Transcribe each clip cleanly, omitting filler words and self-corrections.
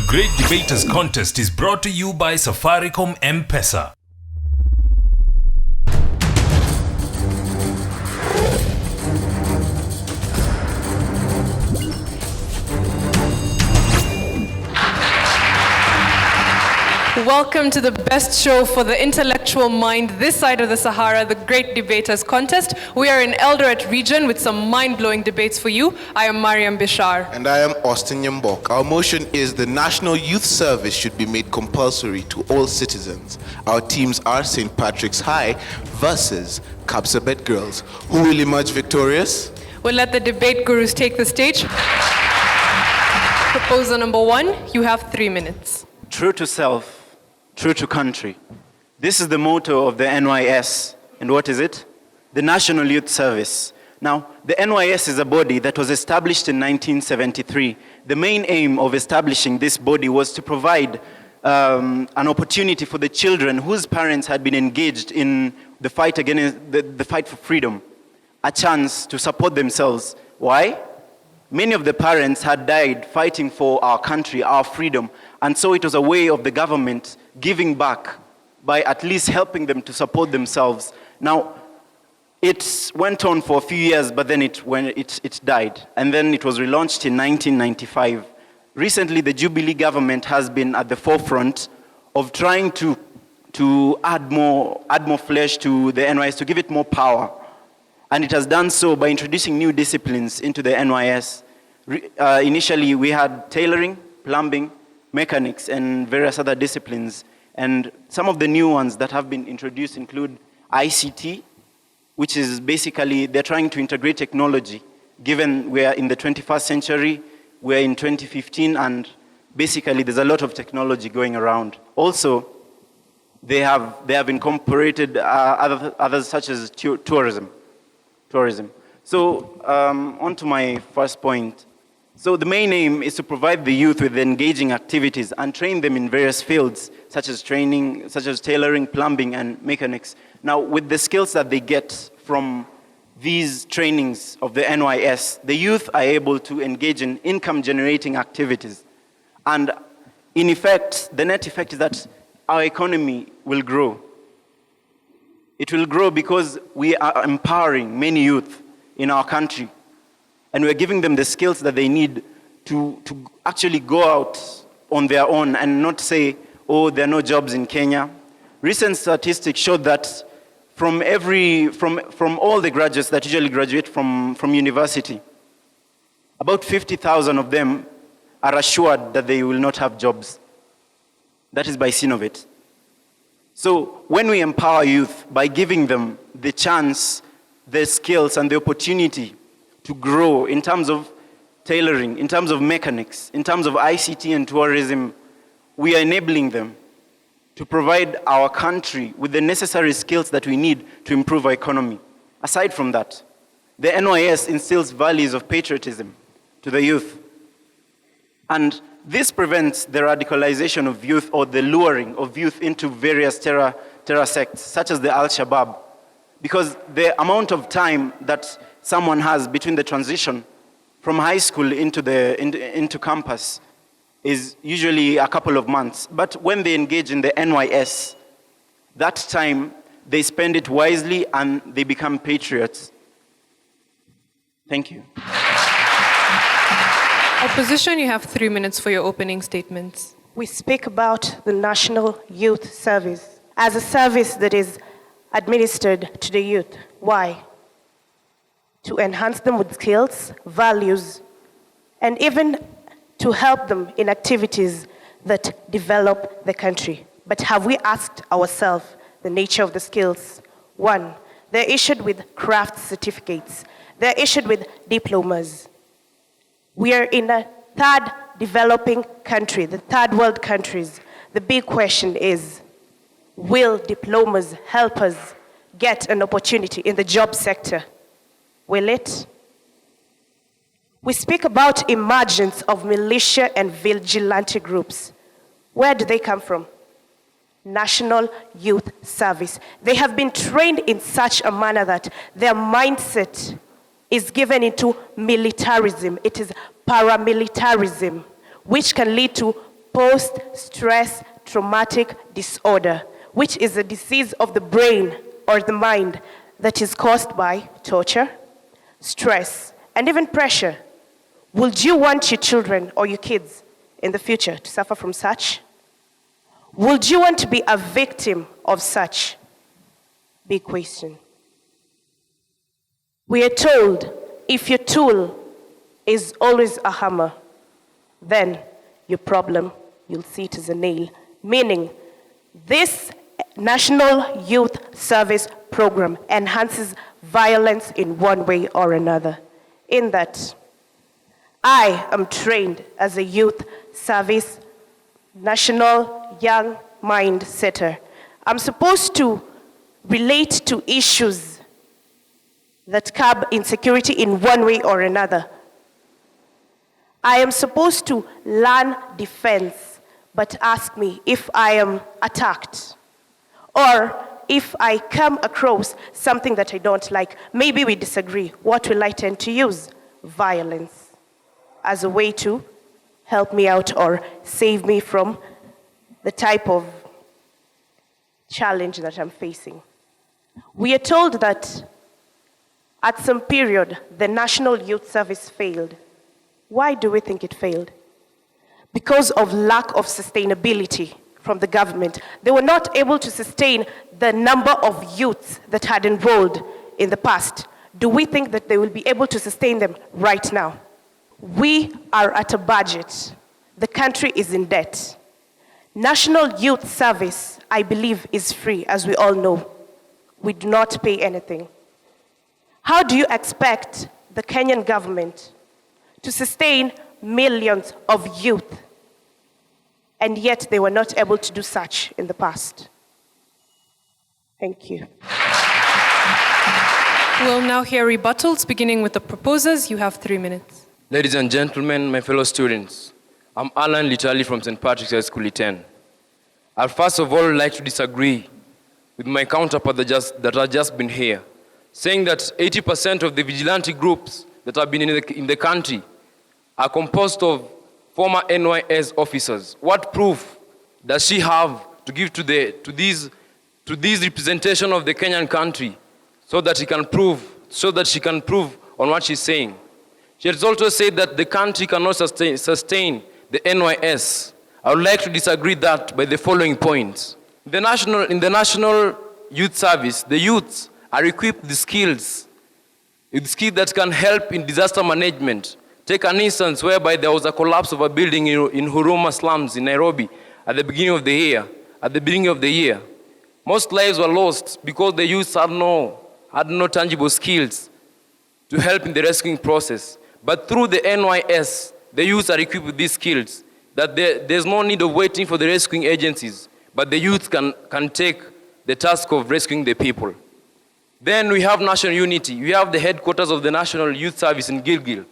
Great Debaters Contest is brought to you by Safaricom M-Pesa. Welcome to the best show for the intellectual mind this side of the Sahara, the Great Debaters Contest. We are in Eldoret region with some mind-blowing debates for you. I am Mariam Bishar. And I am Austin Yambok. Our motion is the National Youth Service should be made compulsory to all citizens. Our teams are St. Patrick's High versus Kapsabet Girls. Who will emerge victorious? We'll let the debate gurus take the stage. Proposal number 1, you have 3 minutes. True to self. True to country. This is the motto of the NYS. And what is it? The National Youth Service. Now, the NYS is a body that was established in 1973. The main aim of establishing this body was to provide an opportunity for the children whose parents had been engaged in the fight against the fight for freedom, a chance to support themselves. Why? Many of the parents had died fighting for our country, our freedom, and so it was a way of the government giving back by at least helping them to support themselves. Now, it went on for a few years, but then it died, and then it was relaunched in 1995. Recently, the Jubilee government has been at the forefront of trying to add more flesh to the NYS, to give it more power. And it has done so by introducing new disciplines into the NYS. Initially, we had tailoring, plumbing, mechanics, and various other disciplines. And some of the new ones that have been introduced include ICT, which is basically, they're trying to integrate technology. Given we are in the 21st century, we're in 2015, and basically there's a lot of technology going around. Also, they have incorporated others such as tourism. So, on to my first point. So the main aim is to provide the youth with engaging activities and train them in various fields, such as tailoring, plumbing, and mechanics. Now, with the skills that they get from these trainings of the NYS, the youth are able to engage in income-generating activities. And in effect, the net effect is that our economy will grow. It will grow because we are empowering many youth in our country. And we're giving them the skills that they need to actually go out on their own and not say, oh, there are no jobs in Kenya. Recent statistics showed that from all the graduates that usually graduate from university, about 50,000 of them are assured that they will not have jobs. That is by Sinovate. So when we empower youth by giving them the chance, the skills, and the opportunity to grow in terms of tailoring, in terms of mechanics, in terms of ICT and tourism, we are enabling them to provide our country with the necessary skills that we need to improve our economy. Aside from that, the NYS instills values of patriotism to the youth. And this prevents the radicalization of youth or the luring of youth into various terror sects, such as the Al-Shabaab. Because the amount of time that someone has between the transition from high school into campus is usually a couple of months. But when they engage in the NYS, that time they spend it wisely and they become patriots. Thank you. Opposition, you have 3 minutes for your opening statements. We speak about the National Youth Service as a service that is administered to the youth. Why? To enhance them with skills, values, and even to help them in activities that develop the country. But have we asked ourselves the nature of the skills? 1, they're issued with craft certificates. They're issued with diplomas. We are in a third developing country, the third world countries. The big question is, will diplomas help us get an opportunity in the job sector? Will it? We speak about emergence of militia and vigilante groups. Where do they come from? National Youth Service. They have been trained in such a manner that their mindset is given into militarism. It is paramilitarism, which can lead to post-stress traumatic disorder, which is a disease of the brain or the mind that is caused by torture, stress, and even pressure. Would you want your children or your kids in the future to suffer from such? Would you want to be a victim of such? Big question. We are told if your tool is always a hammer, then your problem, you'll see it as a nail. Meaning, this National Youth Service Program enhances violence in one way or another. In that, I am trained as a youth service national young mind setter. I'm supposed to relate to issues that curb insecurity in one way or another. I am supposed to learn defense, but ask me if I am attacked or if I come across something that I don't like. Maybe we disagree. What will I tend to use? Violence as a way to help me out or save me from the type of challenge that I'm facing. We are told that at some period, the National Youth Service failed. Why do we think it failed? Because of lack of sustainability from the government. They were not able to sustain the number of youths that had enrolled in the past. Do we think that they will be able to sustain them right now? We are at a budget. The country is in debt. National Youth Service, I believe, is free, as we all know. We do not pay anything. How do you expect the Kenyan government to sustain millions of youth, and yet they were not able to do such in the past? Thank you. We'll now hear rebuttals, beginning with the proposers. You have 3 minutes. Ladies and gentlemen, my fellow students, I'm Alan Litali from St. Patrick's High School, Iten. I'd first of all like to disagree with my counterpart that have just been here, saying that 80% of the vigilante groups that have been in the country are composed of former NYS officers. What proof does she have to give to these representation of the Kenyan country so that she can prove on what she's saying? She has also said that the country cannot sustain the NYS. I would like to disagree that by the following points. In the National Youth Service, the youths are equipped with skills that can help in disaster management. Take an instance whereby there was a collapse of a building in Huruma slums in Nairobi at the beginning of the year. Most lives were lost because the youths had no tangible skills to help in the rescuing process. But through the NYS, the youths are equipped with these skills, that there's no need of waiting for the rescuing agencies, but the youth can take the task of rescuing the people. Then we have national unity. We have the headquarters of the National Youth Service in Gilgil.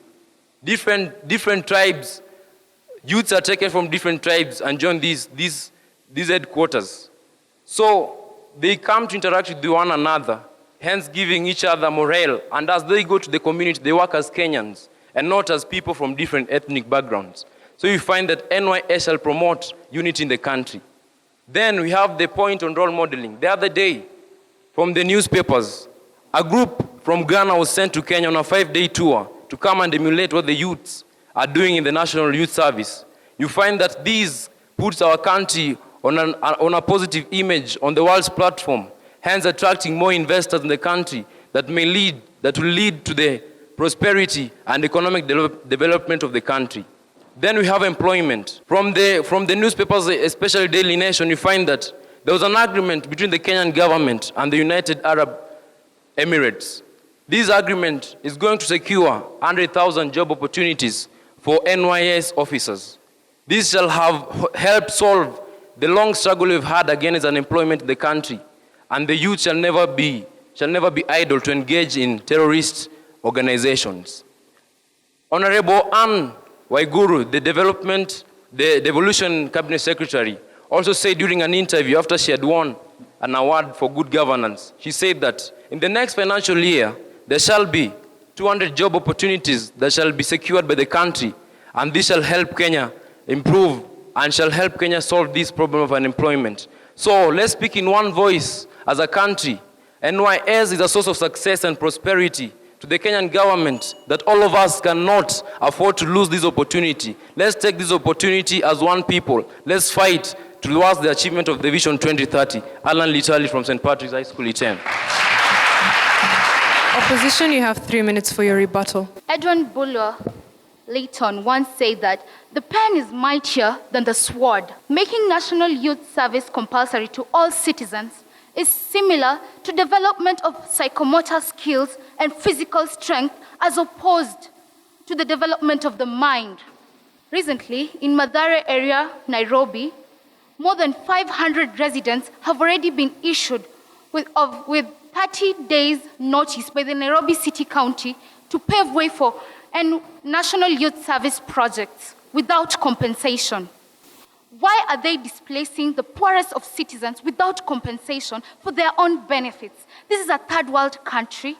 Different tribes, youths are taken from different tribes and join these headquarters. So they come to interact with one another, hence giving each other morale. And as they go to the community, they work as Kenyans and not as people from different ethnic backgrounds. So you find that NYS shall promote unity in the country. Then we have the point on role modeling. The other day, from the newspapers, a group from Ghana was sent to Kenya on a 5-day tour to come and emulate what the youths are doing in the National Youth Service. You find that this puts our country on a positive image on the world's platform, hence attracting more investors in the country that will lead to the prosperity and economic development of the country. Then we have employment. From the newspapers, especially Daily Nation, you find that there was an agreement between the Kenyan government and the United Arab Emirates. This agreement is going to secure 100,000 job opportunities for NYS officers. This shall help solve the long struggle we've had against unemployment in the country, and the youth shall never be idle to engage in terrorist organizations. Honorable Anne Waiguru, the Devolution Cabinet Secretary, also said during an interview after she had won an award for good governance, she said that in the next financial year, there shall be 200 job opportunities that shall be secured by the country, and this shall help Kenya improve and shall help Kenya solve this problem of unemployment. So let's speak in one voice as a country. NYS is a source of success and prosperity to the Kenyan government that all of us cannot afford to lose this opportunity. Let's take this opportunity as one people. Let's fight towards the achievement of the Vision 2030. Alan Litali from St. Patrick's High School, Iten. Opposition, you have 3 minutes for your rebuttal. Edwin Bulwer Layton once said that the pen is mightier than the sword. Making National Youth Service compulsory to all citizens is similar to development of psychomotor skills and physical strength as opposed to the development of the mind. Recently, in Mathare area, Nairobi, more than 500 residents have already been issued with 30 days notice by the Nairobi City County to pave way for National Youth Service projects without compensation. Why are they displacing the poorest of citizens without compensation for their own benefits? This is a third world country,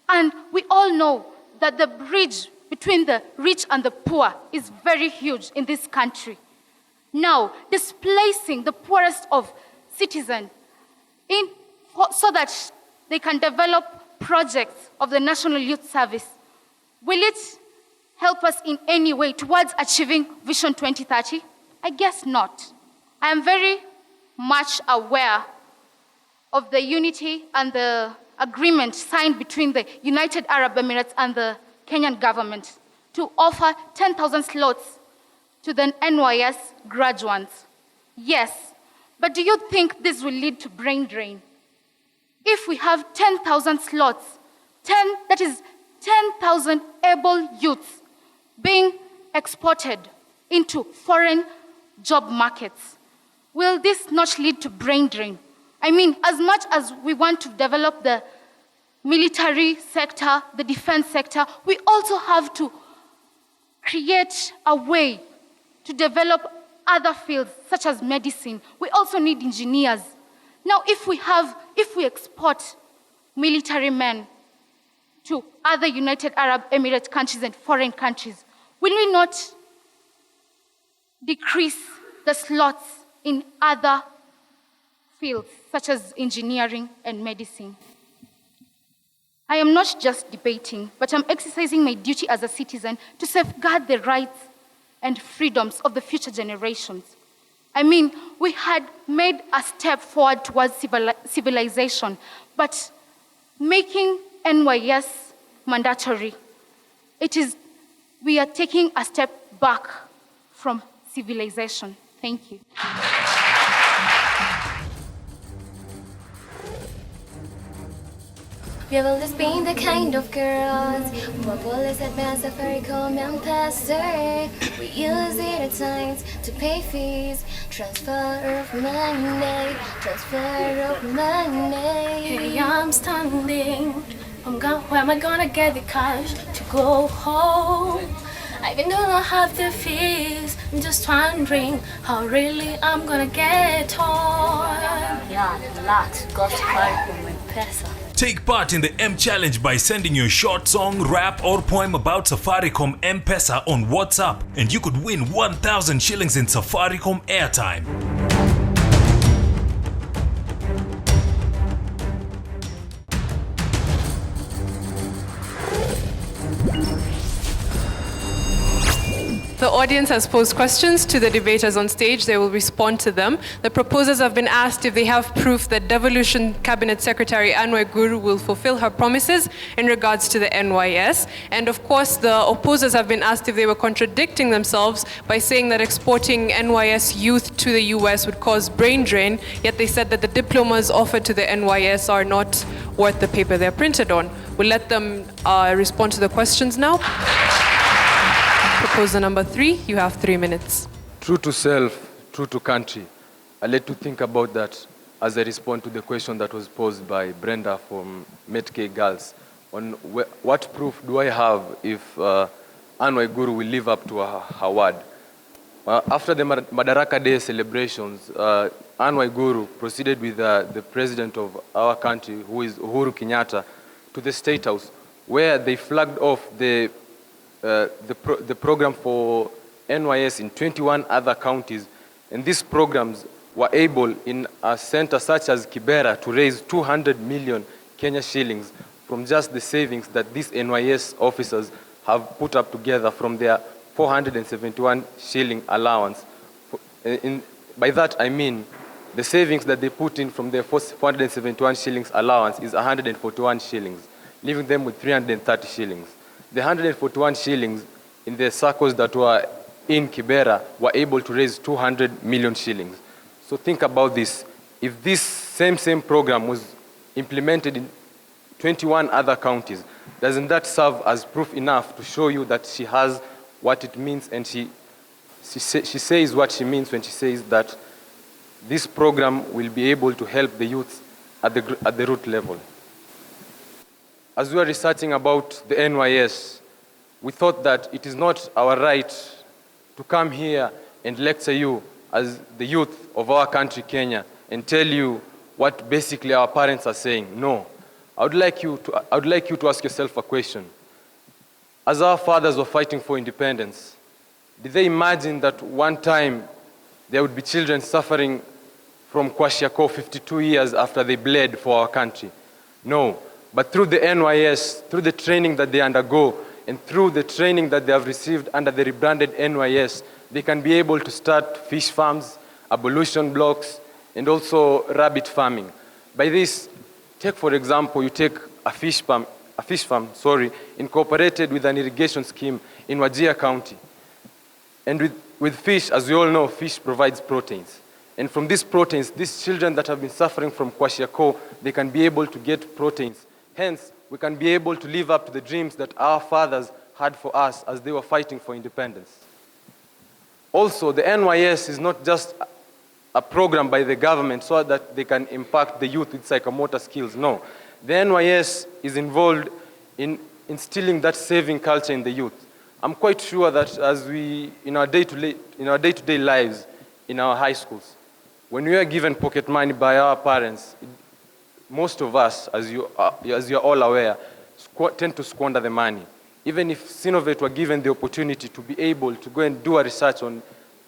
and we all know that the bridge between the rich and the poor is very huge in this country. Now, displacing the poorest of citizens so that they can develop projects of the National Youth Service, will it help us in any way towards achieving Vision 2030? I guess not. I am very much aware of the unity and the agreement signed between the United Arab Emirates and the Kenyan government to offer 10,000 slots to the NYS graduates. Yes, but do you think this will lead to brain drain? If we have 10,000 slots, that is 10,000 able youths being exported into foreign job markets, will this not lead to brain drain? I mean, as much as we want to develop the military sector, the defense sector, we also have to create a way to develop other fields, such as medicine. We also need engineers. Now, if we export military men to other United Arab Emirates countries and foreign countries, will we not decrease the slots in other fields, such as engineering and medicine? I am not just debating, but I'm exercising my duty as a citizen to safeguard the rights and freedoms of the future generations. I mean, we had made a step forward towards civilization, but making NYS mandatory, we are taking a step back from civilization. Thank you. We've always been the kind of girls who are always advanced Safaricom and passer. We use it at times to pay fees, transfer of money. Hey, I'm standing. Where am I gonna get the cash to go home? I even don't have the fees. I'm just wondering how really I'm gonna get home. Yeah, relax. Got to Safaricom and pesa. Take part in the M Challenge by sending your short song, rap or poem about Safaricom M-Pesa on WhatsApp, and you could win 1,000 shillings in Safaricom airtime. The audience has posed questions to the debaters on stage. They will respond to them. The proposers have been asked if they have proof that Devolution Cabinet Secretary Anwar Guru will fulfill her promises in regards to the NYS. And of course, the opposers have been asked if they were contradicting themselves by saying that exporting NYS youth to the US would cause brain drain, yet they said that the diplomas offered to the NYS are not worth the paper they're printed on. We'll let them respond to the questions now. Proposer number 3, you have 3 minutes. True to self, true to country. I let to think about that as I respond to the question that was posed by Brenda from Metk Girls on what proof do I have if Anwar Guru will live up to her word. After the Madaraka Day celebrations, Anwar Guru proceeded with the president of our country, who is Uhuru Kenyatta, to the State House, where they flagged off the program for NYS in 21 other counties, And these programs were able, in a center such as Kibera, to raise 200 million Kenya shillings from just the savings that these NYS officers have put up together from their 471 shilling allowance. By that I mean, the savings that they put in from their 471 shillings allowance is 141 shillings, leaving them with 330 shillings. The 141 shillings in the circles that were in Kibera were able to raise 200 million shillings. So think about this. If this same program was implemented in 21 other counties, doesn't that serve as proof enough to show you that she has what it means, and she says what she means when she says that this program will be able to help the youth at the root level? As we were researching about the NYS, we thought that it is not our right to come here and lecture you as the youth of our country, Kenya, and tell you what basically our parents are saying. No. I would like you to ask yourself a question. As our fathers were fighting for independence, did they imagine that one time there would be children suffering from kwashiorkor 52 years after they bled for our country? No. But through the NYS, through the training that they undergo, and through the training that they have received under the rebranded NYS, they can be able to start fish farms, ablution blocks, and also rabbit farming. By this, take for example, you take a fish farm, incorporated with an irrigation scheme in Wajir County. And with fish, as we all know, fish provides proteins. And from these proteins, these children that have been suffering from kwashiorkor, they can be able to get proteins. Hence, we can be able to live up to the dreams that our fathers had for us as they were fighting for independence. Also, the NYS is not just a program by the government so that they can impact the youth with psychomotor skills. No. The NYS is involved in instilling that saving culture in the youth. I'm quite sure that as in our day-to-day lives, in our high schools, when we are given pocket money by our parents, most of us, as you're all aware, tend to squander the money. Even if Sinovet were given the opportunity to be able to go and do a research on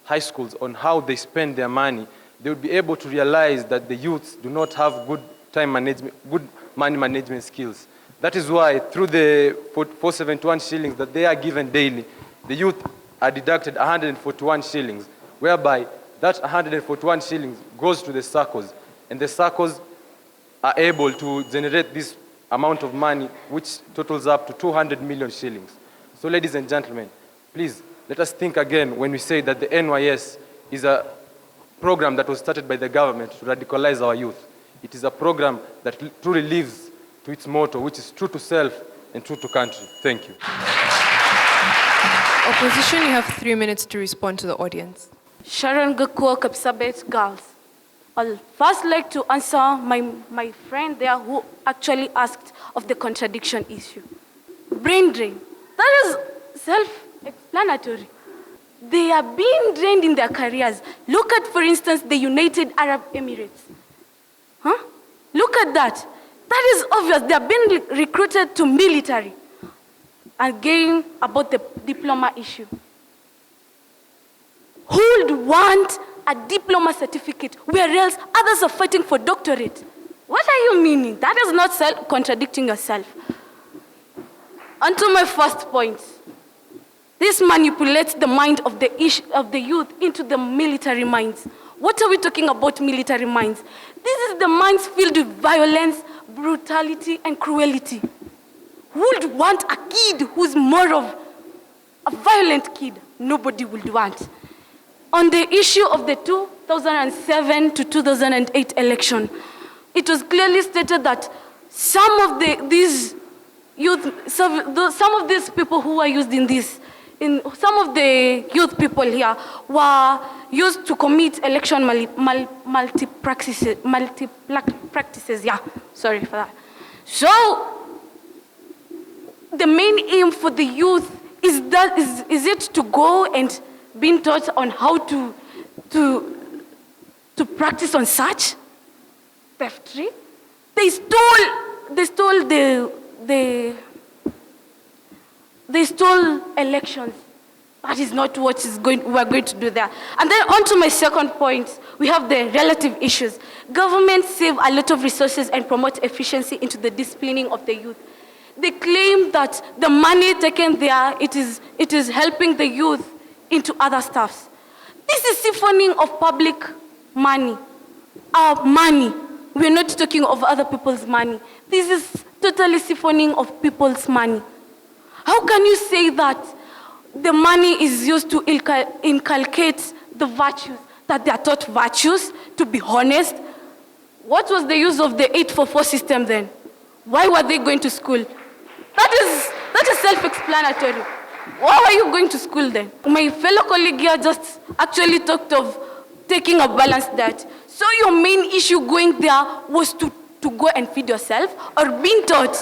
high schools on how they spend their money, they would be able to realize that the youths do not have good time management, good money management skills. That is why through the 471 shillings that they are given daily, the youth are deducted 141 shillings, whereby that 141 shillings goes to the circles, and the circles are able to generate this amount of money, which totals up to 200 million shillings. So ladies and gentlemen, please, let us think again when we say that the NYS is a program that was started by the government to radicalize our youth. It is a program that truly lives to its motto, which is true to self and true to country. Thank you. Opposition, you have 3 minutes to respond to the audience. Sharon Gakuo, Kapsabet girls. I'll first like to answer my friend there who actually asked of the contradiction issue. Brain drain. That is self-explanatory. They are being drained in their careers. Look at, for instance, the United Arab Emirates. Look at that. That is obvious. They are being recruited to military. Again, about the diploma issue. Who would want a diploma certificate, whereas others are fighting for doctorate? What are you meaning? That is not contradicting yourself. On to my first point. This manipulates the mind of the youth into the military minds. What are we talking about military minds? This is the minds filled with violence, brutality, and cruelty. Who would want a kid who's more of a violent kid? Nobody would want. On the issue of the 2007 to 2008 election, it was clearly stated that some of these people who were used in this, some of the youth people here were used to commit election multi-practices. Yeah, sorry for that. So, the main aim for the youth is it to go and being taught on how to practice on such thievery. They stole elections. That is not what we are going to do there. And then on to my second point, we have the relative issues. Government save a lot of resources and promote efficiency into the disciplining of the youth. They claim that the money taken there, it is helping the youth into other stuffs. This is siphoning of public money. Our money. We're not talking of other people's money. This is totally siphoning of people's money. How can you say that the money is used to inculcate the virtues, that they are taught virtues, to be honest? What was the use of the 844 system then? Why were they going to school? That is self-explanatory. Why were you going to school then? My fellow colleague here just actually talked of taking a balanced diet. So your main issue going there was to go and feed yourself or being taught?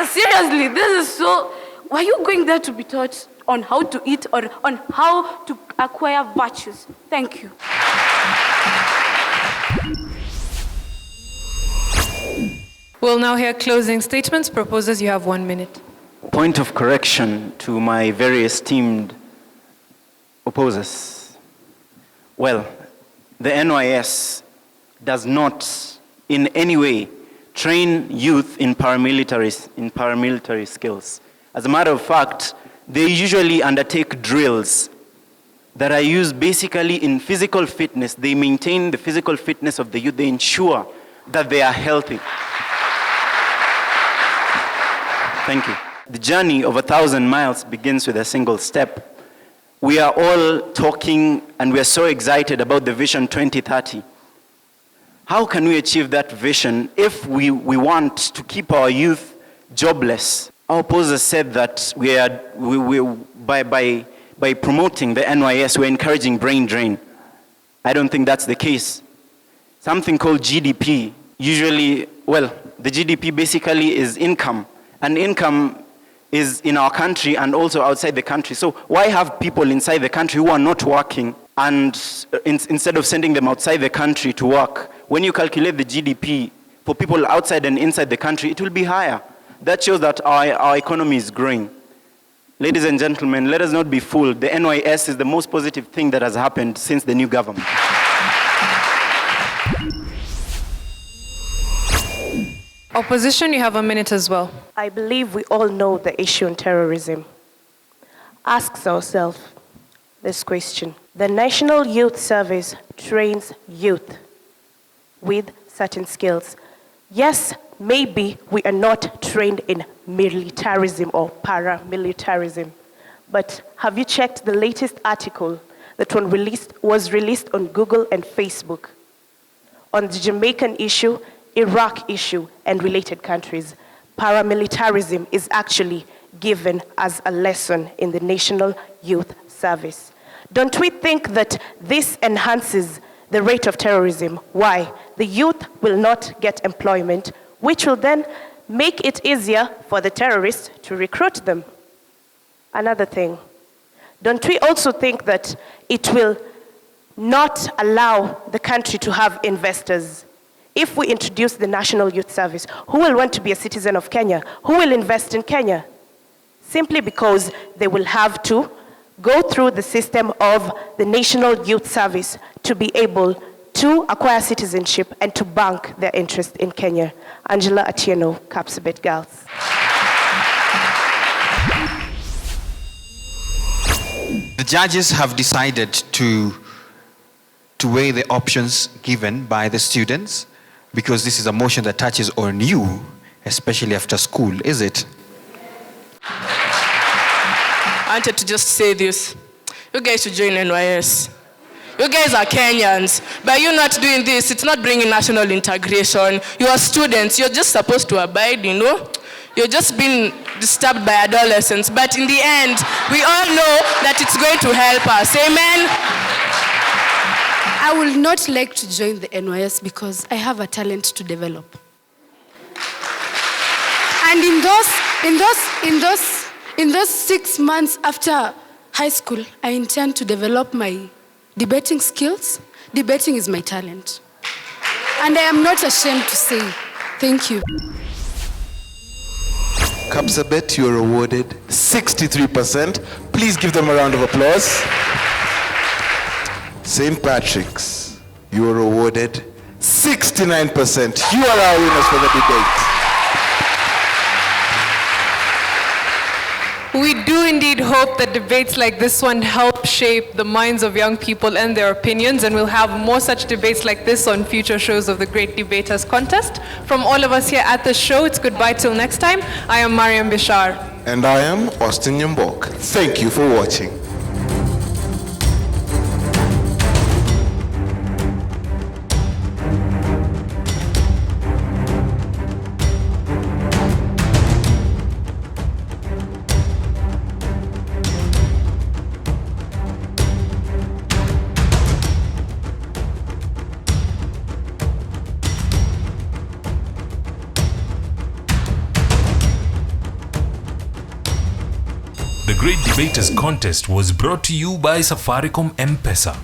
Seriously, this is so... Were you going there to be taught on how to eat or on how to acquire virtues? Thank you. We'll now hear closing statements. Proposers, you have 1 minute. Point of correction to my very esteemed opposers. Well, the NYS does not in any way train youth in paramilitary skills. As a matter of fact, they usually undertake drills that are used basically in physical fitness. They maintain the physical fitness of the youth. They ensure that they are healthy. Thank you. The journey of 1,000 miles begins with a single step. We are all talking and we are so excited about the Vision 2030. How can we achieve that vision if we want to keep our youth jobless? Our opposers said that by promoting the NYS, we're encouraging brain drain. I don't think that's the case. Something called GDP, usually, well, the GDP basically is income. And income is in our country and also outside the country. So why have people inside the country who are not working and instead of sending them outside the country to work, when you calculate the GDP for people outside and inside the country, it will be higher. That shows that our economy is growing. Ladies and gentlemen, let us not be fooled. The NYS is the most positive thing that has happened since the new government. Opposition, you have a minute as well. I believe we all know the issue on terrorism. Ask ourselves this question. The National Youth Service trains youth with certain skills. Yes, maybe we are not trained in militarism or paramilitarism, but have you checked the latest article that was released on Google and Facebook on the Jamaican issue, Iraq issue, and related countries? Paramilitarism is actually given as a lesson in the National Youth Service. Don't we think that this enhances the rate of terrorism? Why? The youth will not get employment, which will then make it easier for the terrorists to recruit them. Another thing, don't we also think that it will not allow the country to have investors? If we introduce the National Youth Service, who will want to be a citizen of Kenya? Who will invest in Kenya? Simply because they will have to go through the system of the National Youth Service to be able to acquire citizenship and to bank their interest in Kenya. Angela Atieno, Kapsabet Girls. The judges have decided to weigh the options given by the students, because this is a motion that touches on you, especially after school, is it? I wanted to just say this. You guys should join NYS. You guys are Kenyans. By you not doing this, it's not bringing national integration. You are students. You're just supposed to abide, you know? You're just being disturbed by adolescents. But in the end, we all know that it's going to help us. Amen? I would not like to join the NYS because I have a talent to develop. And in those 6 months after high school, I intend to develop my debating skills. Debating is my talent. And I am not ashamed to say, thank you. Kapsabet, you are awarded 63%. Please give them a round of applause. St. Patrick's, you were awarded 69%. You are our winners for the debate. We do indeed hope that debates like this one help shape the minds of young people and their opinions, and we'll have more such debates like this on future shows of the Great Debaters Contest. From all of us here at the show, it's goodbye till next time. I am Mariam Bishar. And I am Austin Nyambok. Thank you for watching. The Great Debaters Contest was brought to you by Safaricom M-Pesa.